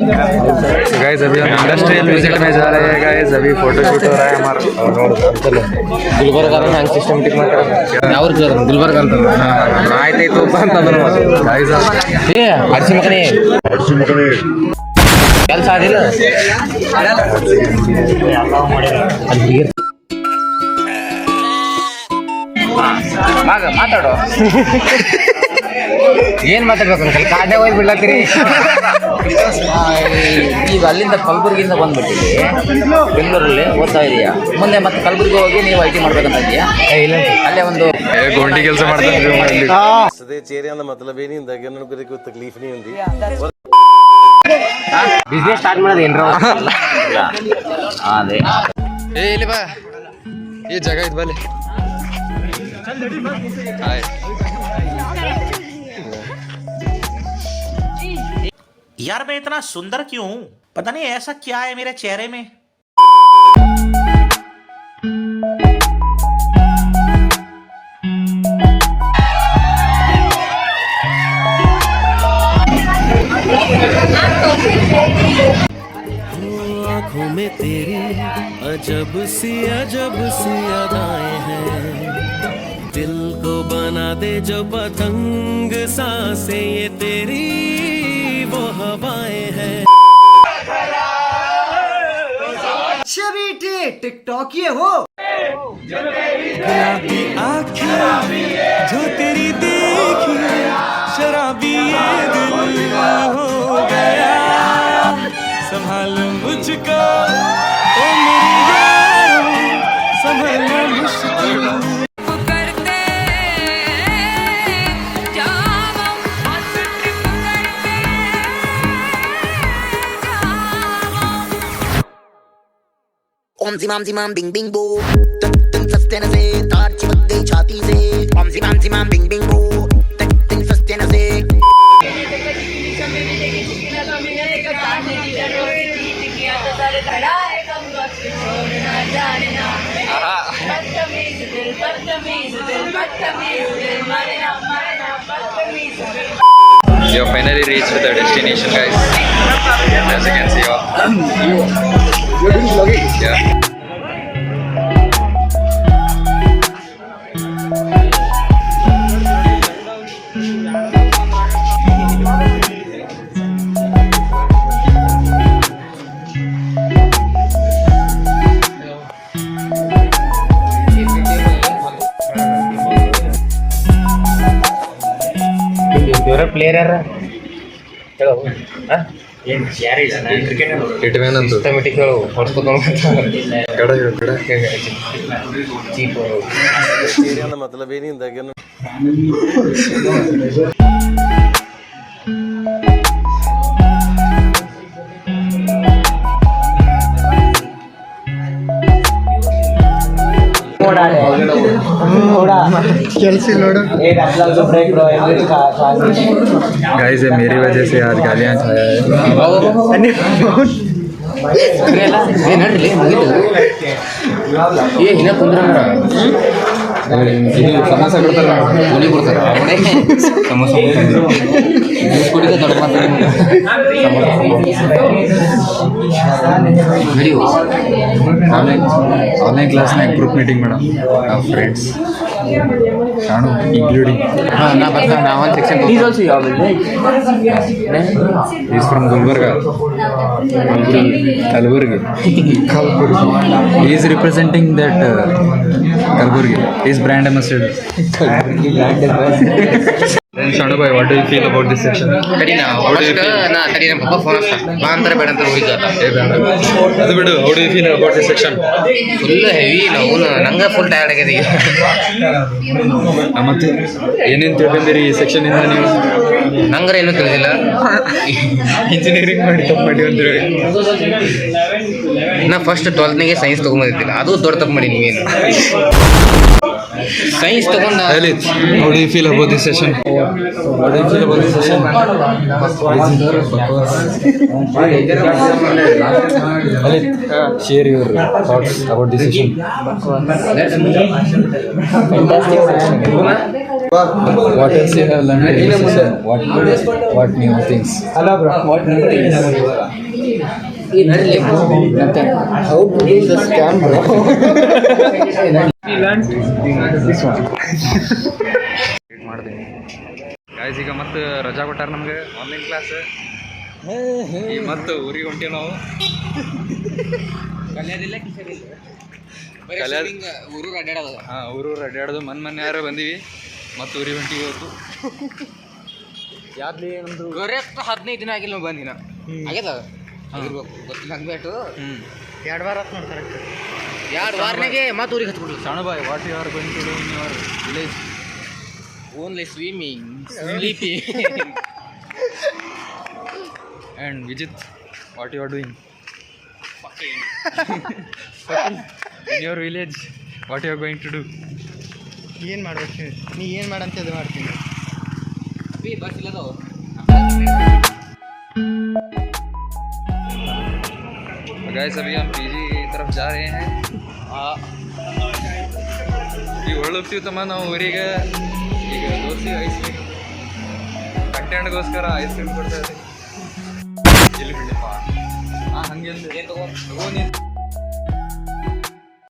Guys अभी हम industrial visit में जा रहे हैं गाइस. अभी फोटो शूट हो रहा है हमारा. ಗುಲ್ಬರ್ಗ ಹಂಗೆ ಸಿಸ್ಟಮೆಟಿಕ್ ಮಾಡ್ತಾರೆ ಯಾವ ಗುಲ್ಬರ್ಗ ಅಂತ ಆಯ್ತಾಯ್ತು ಅಂತಂದ್ರೆ गाइस ಅರ್ಸಿ ಮಗನೇ ಕೆಲಸ ಆಗಿಲ್ಲ ಮಾತಾಡೋ ಏನ್ ಮಾತಾಡ್ಬೇಕು ಅಂಕಲ್ ಕಾಡೆ ಹೋಗಿ ಬಿಡ್ಲತ್ತೀರಿ ಈಗ ಅಲ್ಲಿಂದ ಕಲಬುರಗಿಯಿಂದ ಬಂದ್ಬಿಟ್ಟಿರಿ ಬೆಂಗಳೂರಲ್ಲಿ ಓದ್ತಾ ಇದೀಯಾ ಮುಂದೆ ಮತ್ತೆ ಕಲಬುರಗಿ ಹೋಗಿ ನೀವು ಐ ಟಿ ಮಾಡ್ಬೇಕಂತ ಇದೆಯಾ ಇಲ್ಲ ಅಲ್ಲೇ ಒಂದು ಗೋಂಡಿ ಕೆಲಸ ಮಾಡ್ತಾರೆ चेहरे का मतलब ये नहीं होता कि उन्होंने कोई तकलीफ नहीं होती. ಬಿಸ್ನೆಸ್ ಸ್ಟಾರ್ಟ್ ಮಾಡೋದು ಏನ್ರ ಅದೇ ಏ ಇಲ್ಲಿ ಬಾ ಈ ಜಾಗ ಇದು ಬಲ್ಲಿ यार मैं इतना सुंदर क्यों हूं? पता नहीं ऐसा क्या है मेरे चेहरे में. आँखों में तेरी अजब सी अदाएं हैं. दिल को बना दे जो पतंग सांसें ये तेरी वो हवाएं हैं. टिकटॉक ये हो गुलाबी आँखें जो तेरी देखी शराबी ये दिल हो गया. संभाल मुझको ओ मेरी यारो संभालना मुश्किल. ओम जिमाम बिंग बिंग बो तन सस्ते न से तार चिपक गई छाती से. ओम जिमाम बिंग बिंग बो तन सस्ते न से. We have finally reached the destination, guys. As you can see, you're doing vlogging. yeah. Favourite player ಯಾರ ಹೇಳು ಏನು ಯಾರಿಲ್ಲ ಕ್ರಿಕೆಟ್ Hitman ಅಂತು ಸಿಸ್ಟಮೆಟಿಕ್ ಹೇಳು ಹೊಡ್ಸ್ಕೊತ ಕಡ ಚೀಪ್ चेहरे का मतलब ये नहीं होता कि गाइस ये मेरी वजह से आज गालियाँ खाया है. ನಡ್ರಿ ಮುಗಿತು ಏ ಇನ್ನ ಕುಂದ್ರ ಸಮೋಸ ಕೊಡ್ತಾರೆ ಗುಳಿ ಕೊಡ್ತಾರೆ ಸಮೋಸ ಕುಡಿದ ದೊಡ್ಡ ವಿಡಿಯೋ ಆನ್ಲೈನ್ ಕ್ಲಾಸ್ನಾಗ ಗ್ರೂಪ್ ಮೀಟಿಂಗ್ ಮೇಡಮ್ ನಾವು ಫ್ರೆಂಡ್ಸ್ ನಾನು ಇನ್ಕ್ಲೂಡಿಂಗ್ ನಾ ಬರ್ತಾ ನಾ ಒಂದು section is from Gulbarga Kalaburagi is representing that Kalaburagi is brand ambassador. Then Shanu bhai, what do you feel about this section? ತಡಿ ನಾ ತಡಿ ನಮ್ಮ ಪಪ್ಪ ಫೋನ್ ಹಚ್ತಾ ಬಾ ಅಂತಾರೆ ಬೇಡ ಅಂತ ಹೋಗಿದ್ದ ಅದು ಬಿಡು, how do you feel about this section? Full heavy ನಾವು ನಂಗೆ ಫುಲ್ ಟಯರ್ಡ್ ಆಗಿದೆ ಈಗ. ಮತ್ತೆ ಏನೇನು ತಿಳ್ಕೊಂಡಿರಿ ಈ ಸೆಕ್ಷನ್ ಇಂದ ನೀವು? ನಂಗರ ಏನೂ ತಿಳಿದಿಲ್ಲ. ಇಂಜಿನಿಯರಿಂಗ್ ಮಾಡಿ ತಪ್ಪು ಮಾಡಿ ಅಂತೀರಿ. ನಾ ಫಸ್ಟ್ 12ನೇ ಸೈನ್ಸ್ ತೊಗೊಂಬಂದಿದ್ದಿಲ್ಲ, ಅದು ದೊಡ್ಡ ತಪ್ಪು ಮಾಡಿ ನೀವೇನು ಸೈನ್ಸ್ ತಗೊಂಡ Lilith, how do you feel about this session? How do you feel about this session? Lilith, share your thoughts about this session. What else you have learned in this session? What new things? What new things? Nothing. How to do the scam, bro? ಮಾಡ್ತೀನಿ guys. ಈಗ ಮತ್ತೆ ರಜಾ ಕೊಟ್ಟಾರ ನಮ್ಗೆ online class. ಈಗ ಮತ್ತೆ ಊರಿಗೆ ಹೊಂಟೀವಿ ನಾವು. ಊರು ಅಡ್ಡಾಡೋದು. ಹಾಂ, ಊರೂರು ಅಡ್ಡಾಡೋದು. ಮೊನ್ನೆ ಯಾರು ಬಂದೀವಿ, ಮತ್ತೆ ಊರಿಗೆ ಹೊಂಟೀವಿ ಇವತ್ತು. ಯಾರ್ಲಿ ನಮ್ದು ಕರೆಕ್ಟ್ 15 ದಿನ ಆಗಿಲ್ಲ ಬಂದಿನ ಆಗ್ಯದ ಗೊತ್ತಿಲ್ಲ ಹಂಗ್ಬೇಟು. 2 ವಾರ ಆತ್ ನೋಡಿ ಕರೆಕ್ಟ್. 2 ವಾರನಾಗೆ ಮತ್ತೆ ಊರಿಗೆ ಹತ್ಬಿಡ್ಲು. ಸಣ್ಣ boy, what you are going to do in your village? Only swimming, sleeping. And Vijith, what you are doing in your village? What you are going to do? ಏನು ಮಾಡ್ಬೇಕು ನೀ ಏನು ಮಾಡಂತ ಅದು ಮಾಡ್ತೀನಿ. अभी बस ले दो. गाइस अभी हम पीजी तरफ जा रहे हैं. ಈ ಒಳ್ಳುತ್ತೀವಮ್ಮ ನಾವು ಊರಿಗೆ. ಈಗ ದೋಸೆ ಐಸ್ ಕ್ರೀಮ್ ಕಂಟೆಂಟ್ಗೋಸ್ಕರ ಐಸ್ ಕ್ರೀಮ್ ಕೊಡ್ತಾ ಇದ್ದೀವಿ. ಎಲ್ಲಿ ಬಿಡಪ್ಪ? ಹಾಂ, ಹಂಗೆ ತಗೋ ನೀನು.